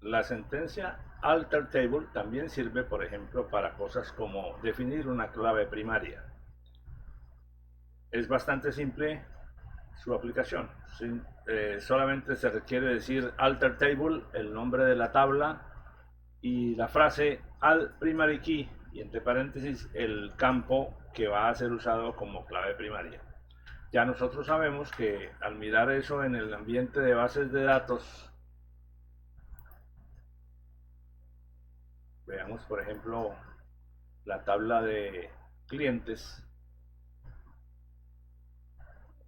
La sentencia alter table también sirve, por ejemplo, para cosas como definir una clave primaria. Es bastante simple su aplicación. Solamente se requiere decir alter table, el nombre de la tabla y la frase add primary key y entre paréntesis el campo que va a ser usado como clave primaria. Ya nosotros sabemos que al mirar eso en el ambiente de bases de datos, veamos por ejemplo la tabla de clientes,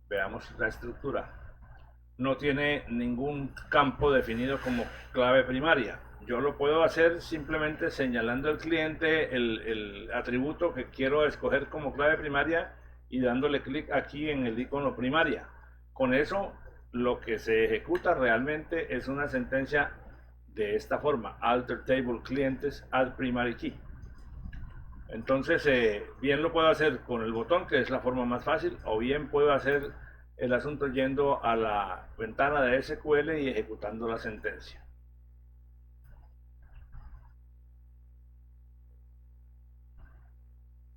veamos la estructura, no tiene ningún campo definido como clave primaria. Yo lo puedo hacer simplemente señalando al cliente el atributo que quiero escoger como clave primaria y dándole clic aquí en el icono primaria. Con eso lo que se ejecuta realmente es una sentencia de esta forma: alter table clientes add primary key. Entonces, bien lo puedo hacer con el botón, que es la forma más fácil, o bien puedo hacer el asunto yendo a la ventana de SQL y ejecutando la sentencia.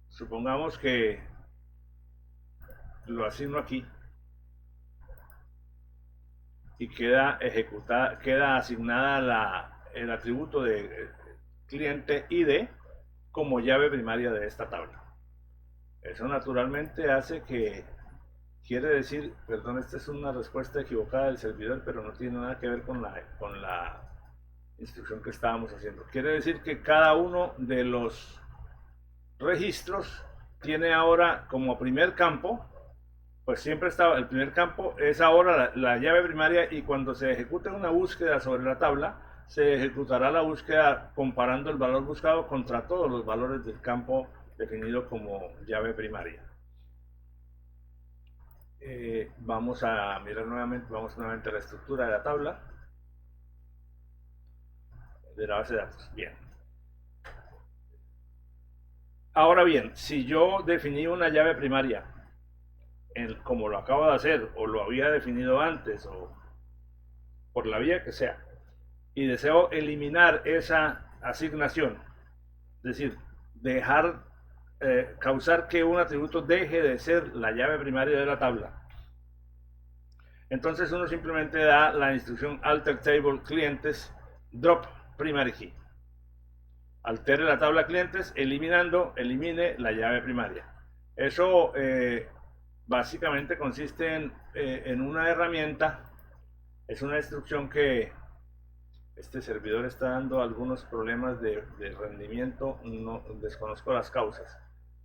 Supongamos que lo asigno aquí y queda ejecutada, queda asignada el atributo de cliente ID como llave primaria de esta tabla. Eso naturalmente hace que, quiere decir, perdón, esta es una respuesta equivocada del servidor, pero no tiene nada que ver con la instrucción que estábamos haciendo. Quiere decir que cada uno de los registros tiene ahora como primer campo, pues siempre estaba, el primer campo es ahora la llave primaria, y cuando se ejecute una búsqueda sobre la tabla, se ejecutará la búsqueda comparando el valor buscado contra todos los valores del campo definido como llave primaria. Vamos a mirar nuevamente, vamos nuevamente a la estructura de la tabla de la base de datos. Bien. Ahora bien, si yo definí una llave primaria, como lo acabo de hacer, o lo había definido antes, o por la vía que sea, y deseo eliminar esa asignación, es decir, causar que un atributo deje de ser la llave primaria de la tabla, entonces uno simplemente da la instrucción alter table clientes drop primary key. Altere la tabla clientes, elimine la llave primaria. Eso básicamente consiste en una herramienta, es una instrucción que este servidor está dando algunos problemas de rendimiento, no desconozco las causas,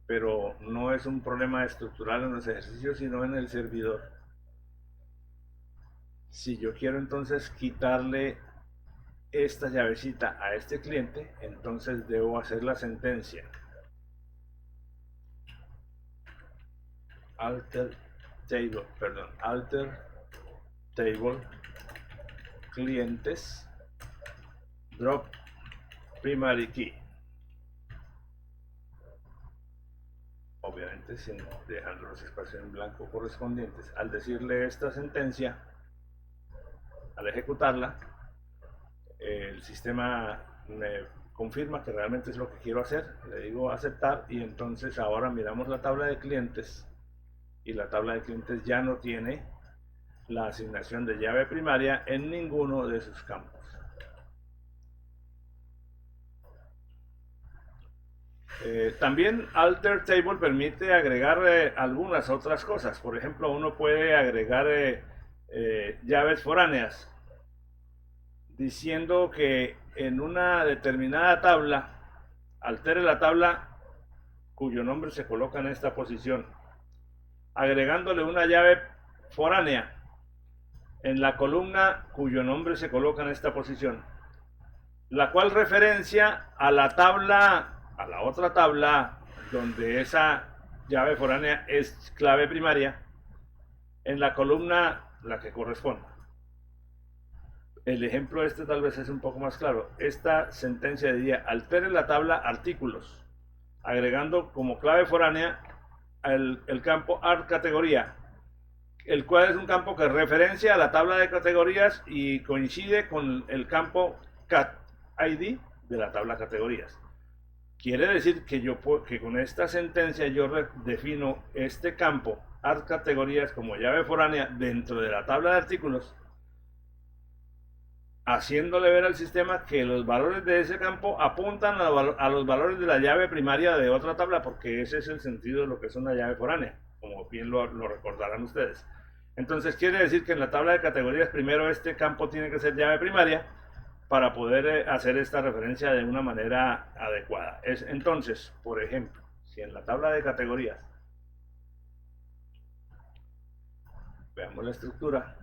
pero no es un problema estructural en los ejercicios, sino en el servidor. Si yo quiero entonces quitarle esta llavecita a este cliente, entonces debo hacer la sentencia alter table clientes drop primary key, obviamente sin dejando los espacios en blanco correspondientes. Al decirle esta sentencia, al ejecutarla, el sistema me confirma que realmente es lo que quiero hacer, le digo aceptar, y entonces ahora miramos la tabla de clientes, y la tabla de clientes ya no tiene la asignación de llave primaria en ninguno de sus campos. También alter table permite agregar algunas otras cosas. Por ejemplo, uno puede agregar llaves foráneas, diciendo que en una determinada tabla altere la tabla cuyo nombre se coloca en esta posición, agregándole una llave foránea en la columna cuyo nombre se coloca en esta posición, la cual referencia a la tabla, a la otra tabla donde esa llave foránea es clave primaria, en la columna la que corresponda. El ejemplo este tal vez es un poco más claro. Esta sentencia diría: altere la tabla artículos, agregando como clave foránea el campo art categoría, el cual es un campo que referencia a la tabla de categorías y coincide con el campo cat ID de la tabla categorías. Quiere decir que que con esta sentencia yo defino este campo art categorías como llave foránea dentro de la tabla de artículos, haciéndole ver al sistema que los valores de ese campo apuntan a los valores de la llave primaria de otra tabla, porque ese es el sentido de lo que es una llave foránea, como bien lo recordarán ustedes. Entonces quiere decir que en la tabla de categorías primero este campo tiene que ser llave primaria para poder hacer esta referencia de una manera adecuada. Entonces, por ejemplo, si en la tabla de categorías veamos la estructura,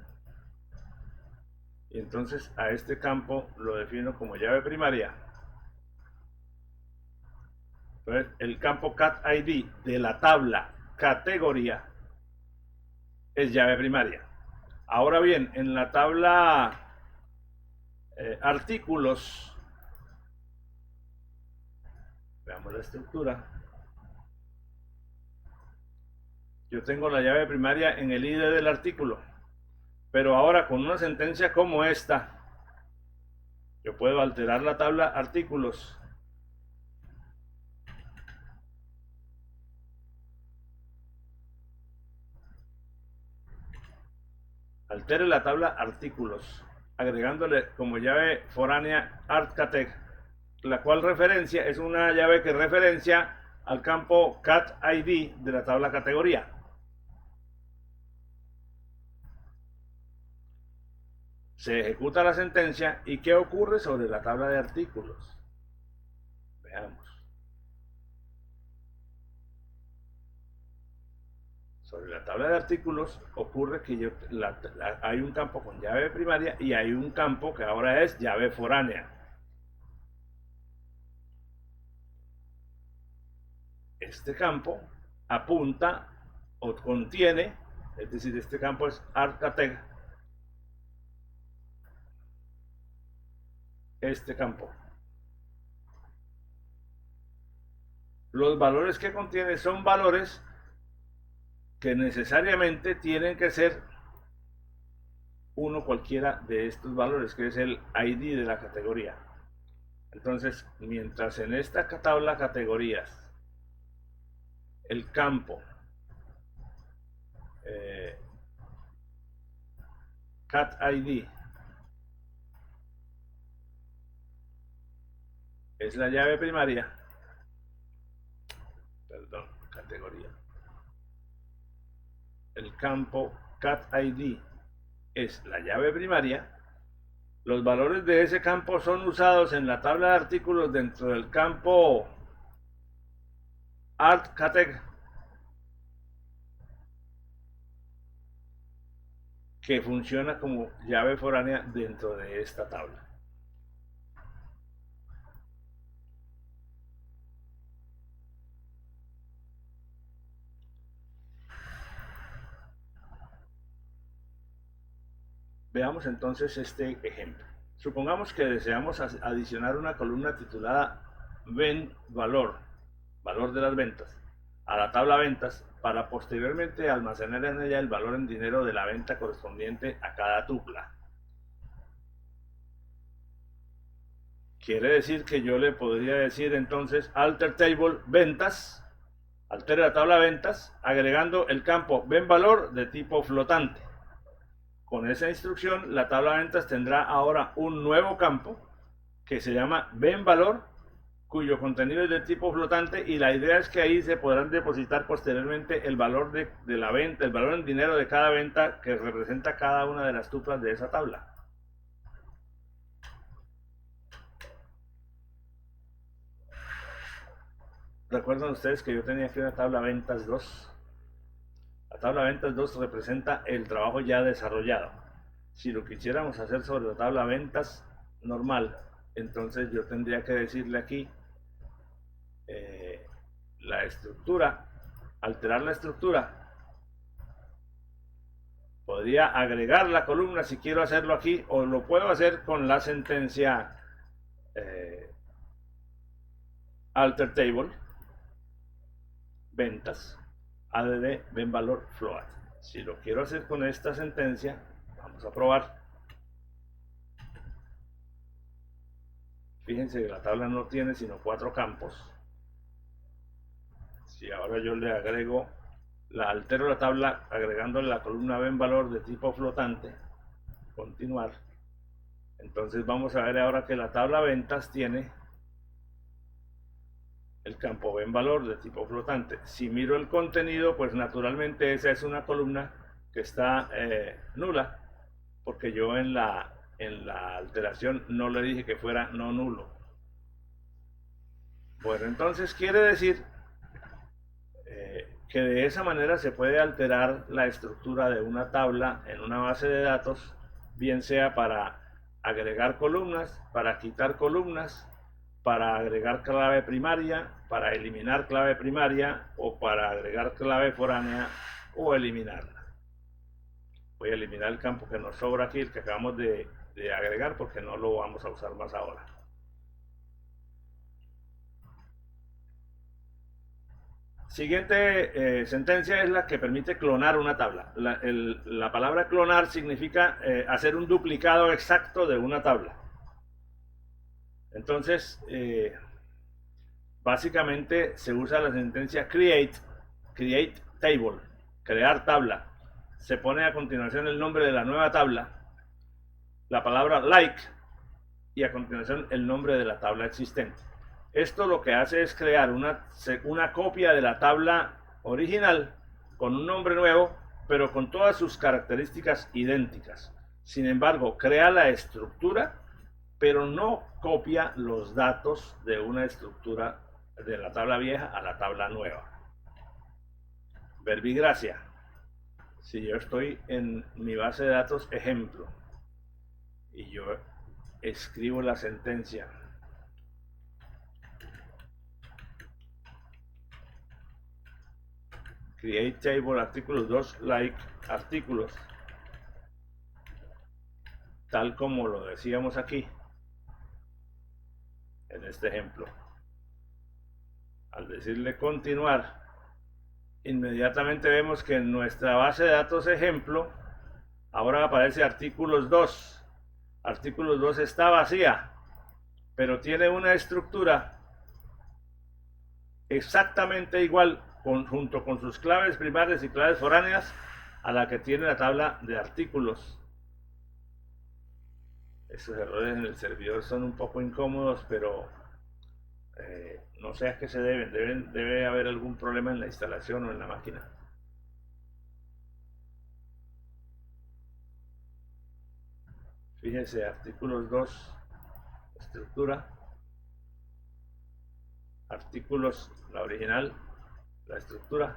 y entonces a este campo lo defino como llave primaria. Entonces, el campo cat ID de la tabla categoría es llave primaria. Ahora bien, en la tabla artículos, veamos la estructura, yo tengo la llave primaria en el ID del artículo, pero ahora con una sentencia como esta, yo puedo alterar la tabla artículos altere la tabla artículos agregándole como llave foránea artcateg, la cual referencia es una llave que referencia al campo cat ID de la tabla categoría. Se ejecuta la sentencia y ¿qué ocurre sobre la tabla de artículos? Veamos. Sobre la tabla de artículos ocurre que hay un campo con llave primaria y hay un campo que ahora es llave foránea. Este campo apunta o contiene, es decir, este campo es artcateg, este campo. Los valores que contiene son valores que necesariamente tienen que ser uno cualquiera de estos valores, que es el ID de la categoría. Entonces, mientras en esta tabla categorías el campo cat ID es la llave primaria, perdón, categoría, el campo cat ID es la llave primaria, los valores de ese campo son usados en la tabla de artículos dentro del campo artcateg, que funciona como llave foránea dentro de esta tabla. Veamos entonces este ejemplo. Supongamos que deseamos adicionar una columna titulada Ven Valor, valor de las ventas, a la tabla ventas para posteriormente almacenar en ella el valor en dinero de la venta correspondiente a cada tupla. Quiere decir que yo le podría decir entonces alter table ventas, altere la tabla ventas, agregando el campo ven valor de tipo flotante. Con esa instrucción, la tabla de ventas tendrá ahora un nuevo campo que se llama ven valor, cuyo contenido es de tipo flotante, y la idea es que ahí se podrán depositar posteriormente el valor de la venta, el valor en dinero de cada venta que representa cada una de las tuplas de esa tabla. ¿Recuerdan ustedes que yo tenía aquí una tabla ventas 2? La tabla ventas 2 representa el trabajo ya desarrollado. Si lo quisiéramos hacer sobre la tabla ventas normal, entonces yo tendría que decirle aquí la estructura, alterar la estructura. Podría agregar la columna si quiero hacerlo aquí, o lo puedo hacer con la sentencia alter table ventas add ven valor float. Si lo quiero hacer con esta sentencia, vamos a probar. fíjense que la tabla no tiene sino 4 campos. Si ahora yo le agrego, altero la tabla agregándole la columna B en valor de tipo flotante, continuar, entonces vamos a ver ahora que la tabla ventas tiene el campo B en valor de tipo flotante. Si miro el contenido, pues naturalmente esa es una columna que está nula, porque yo en la alteración no le dije que fuera no nulo. Bueno, entonces quiere decir que de esa manera se puede alterar la estructura de una tabla en una base de datos, bien sea para agregar columnas, para quitar columnas, para agregar clave primaria, para eliminar clave primaria o para agregar clave foránea o eliminarla. Voy a eliminar el campo que nos sobra aquí, el que acabamos de agregar, porque no lo vamos a usar más ahora. Siguiente sentencia es la que permite clonar una tabla. La palabra clonar significa hacer un duplicado exacto de una tabla. Entonces, básicamente se usa la sentencia create table, crear tabla. Se pone a continuación el nombre de la nueva tabla, la palabra like y a continuación el nombre de la tabla existente. Esto lo que hace es crear una copia de la tabla original con un nombre nuevo, pero con todas sus características idénticas. Sin embargo, crea la estructura, pero no copia los datos de una estructura de la tabla vieja a la tabla nueva. Verbigracia. Si yo estoy en mi base de datos ejemplo y yo escribo la sentencia create table artículos 2 like artículos, tal como lo decíamos aquí en este ejemplo, al decirle continuar, inmediatamente vemos que en nuestra base de datos ejemplo ahora aparece artículos 2. Artículos 2 está vacía, pero tiene una estructura exactamente igual junto con sus claves primarias y claves foráneas a la que tiene la tabla de artículos. Esos errores en el servidor son un poco incómodos, pero no sé a qué se deben. Debe haber algún problema en la instalación o en la máquina. Fíjense, artículos 2, estructura, artículos, la original, la estructura,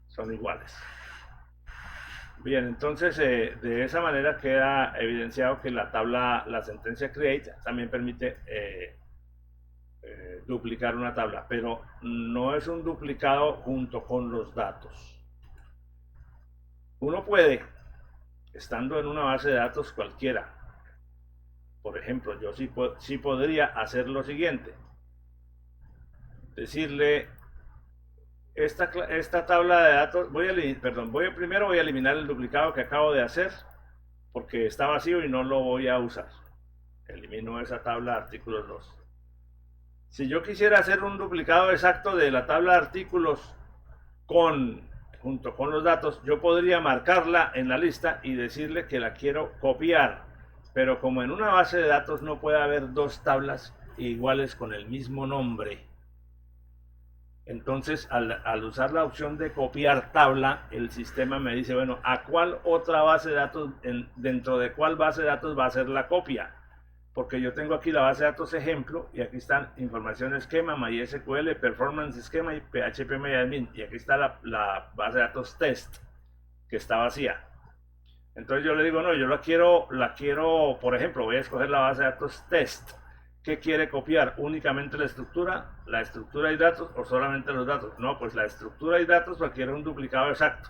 son iguales. Bien, entonces de esa manera queda evidenciado que la sentencia create también permite duplicar una tabla, pero no es un duplicado junto con los datos. Uno puede, estando en una base de datos cualquiera, por ejemplo, yo sí podría hacer lo siguiente: decirle esta tabla de datos, primero voy a eliminar el duplicado que acabo de hacer porque está vacío y no lo voy a usar. Elimino esa tabla de artículos 2. Si yo quisiera hacer un duplicado exacto de la tabla de artículos junto con los datos, yo podría marcarla en la lista y decirle que la quiero copiar, pero como en una base de datos no puede haber dos tablas iguales con el mismo nombre, entonces al usar la opción de copiar tabla, el sistema me dice, bueno, ¿a cuál otra base de datos, dentro de cuál base de datos va a ser la copia? Porque yo tengo aquí la base de datos ejemplo y aquí están información esquema, MySQL, performance esquema y PHP y aquí está la base de datos test que está vacía. Entonces yo le digo, no, yo la quiero, por ejemplo, voy a escoger la base de datos test. ¿Qué quiere copiar? ¿Únicamente la estructura y datos o solamente los datos? No, pues la estructura y datos requiere un duplicado exacto.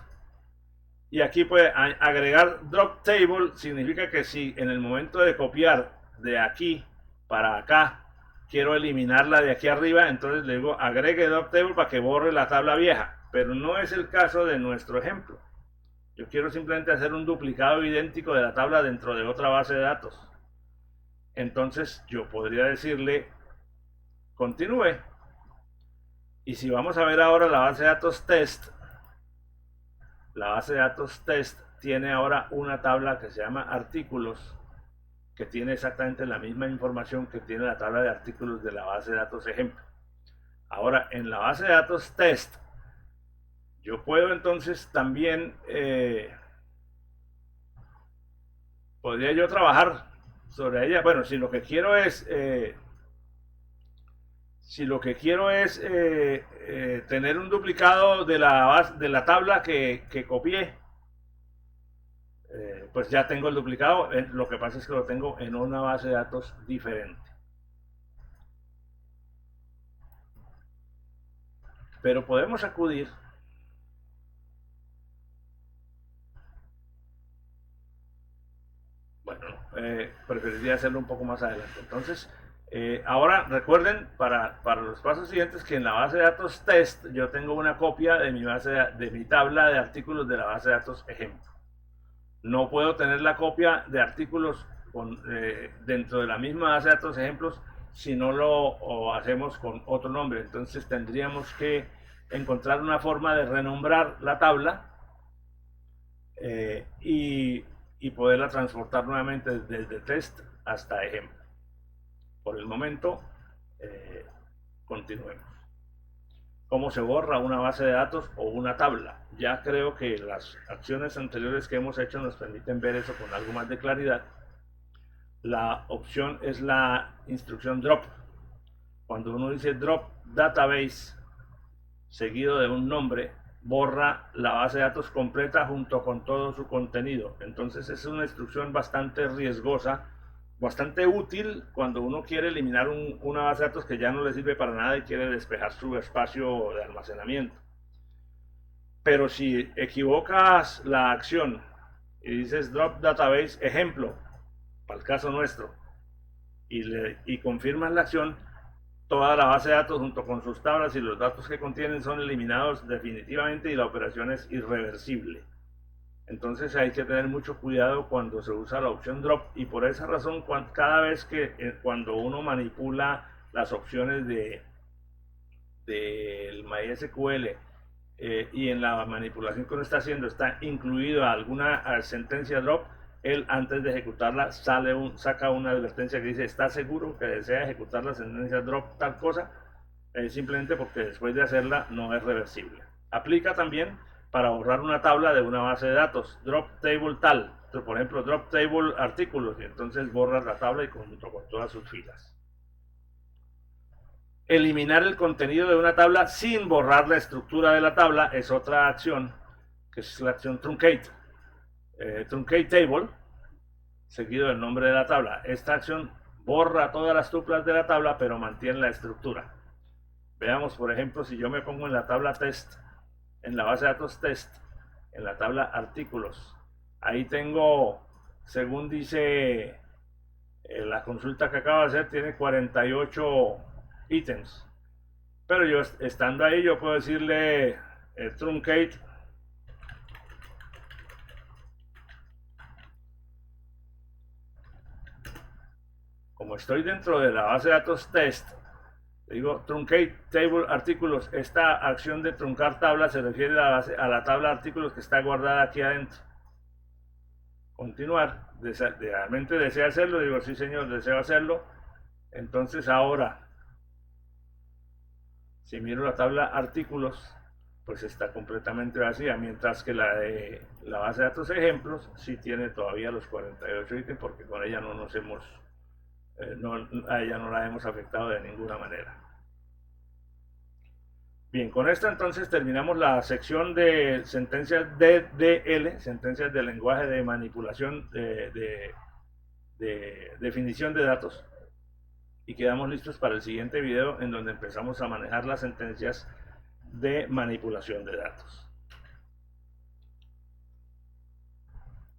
Y aquí puede agregar drop table, significa que si en el momento de copiar de aquí para acá quiero eliminarla de aquí arriba, entonces le digo agregue drop table para que borre la tabla vieja, pero no es el caso de nuestro ejemplo. Yo quiero simplemente hacer un duplicado idéntico de la tabla dentro de otra base de datos. entonces yo podría decirle continúe. Y si vamos a ver ahora la base de datos test, la base de datos test tiene ahora una tabla que se llama artículos, que tiene exactamente la misma información que tiene la tabla de artículos de la base de datos ejemplo. Ahora, en la base de datos test, yo puedo entonces también, podría yo trabajar sobre ella. Bueno, si lo que quiero es tener un duplicado de la tabla que copié, pues ya tengo el duplicado. Lo que pasa es que lo tengo en una base de datos diferente. Pero podemos acudir preferiría hacerlo un poco más adelante. Entonces, ahora recuerden para los pasos siguientes que en la base de datos test yo tengo una copia de mi tabla de artículos de la base de datos ejemplo. No puedo tener la copia de artículos dentro de la misma base de datos ejemplos si no lo hacemos con otro nombre. Entonces tendríamos que encontrar una forma de renombrar la tabla y poderla transportar nuevamente desde test hasta ejemplo. Por el momento, continuemos. ¿Cómo se borra una base de datos o una tabla? Ya creo que las acciones anteriores que hemos hecho nos permiten ver eso con algo más de claridad. La opción es la instrucción drop. Cuando uno dice drop database seguido de un nombre, borra la base de datos completa junto con todo su contenido. Entonces es una instrucción bastante riesgosa, bastante útil cuando uno quiere eliminar una base de datos que ya no le sirve para nada y quiere despejar su espacio de almacenamiento. Pero si equivocas la acción y dices drop database ejemplo, para el caso nuestro, y confirmas la acción, toda la base de datos junto con sus tablas y los datos que contienen son eliminados definitivamente y la operación es irreversible. Entonces hay que tener mucho cuidado cuando se usa la opción drop, y por esa razón cada vez que cuando uno manipula las opciones del MySQL y en la manipulación que uno está haciendo está incluido alguna sentencia drop, él antes de ejecutarla saca una advertencia que dice ¿está seguro que desea ejecutar la sentencia drop tal cosa? Simplemente porque después de hacerla no es reversible. Aplica también para borrar una tabla de una base de datos, drop table tal, por ejemplo drop table artículos, y entonces borras la tabla y junto con todas sus filas. Eliminar el contenido de una tabla sin borrar la estructura de la tabla es otra acción, que es la acción truncate. Truncate table, seguido del nombre de la tabla. Esta acción borra todas las tuplas de la tabla, pero mantiene la estructura. Veamos, por ejemplo, si yo me pongo en la tabla test, en la base de datos test, en la tabla artículos. Ahí tengo, según dice la consulta que acabo de hacer, tiene 48 ítems. Pero yo estando ahí, yo puedo decirle truncate como estoy dentro de la base de datos test, digo truncate table artículos. Esta acción de truncar tabla se refiere a la tabla de artículos que está guardada aquí adentro. Continuar, realmente desea hacerlo, digo sí señor, deseo hacerlo. Entonces ahora, si miro la tabla artículos, pues está completamente vacía, mientras que la de la base de datos ejemplos sí tiene todavía los 48 ítems, porque con ella no nos hemos a ella no la hemos afectado de ninguna manera. Bien, con esto entonces terminamos la sección de sentencias DDL, sentencias de lenguaje de manipulación de definición de datos, y quedamos listos para el siguiente video en donde empezamos a manejar las sentencias de manipulación de datos.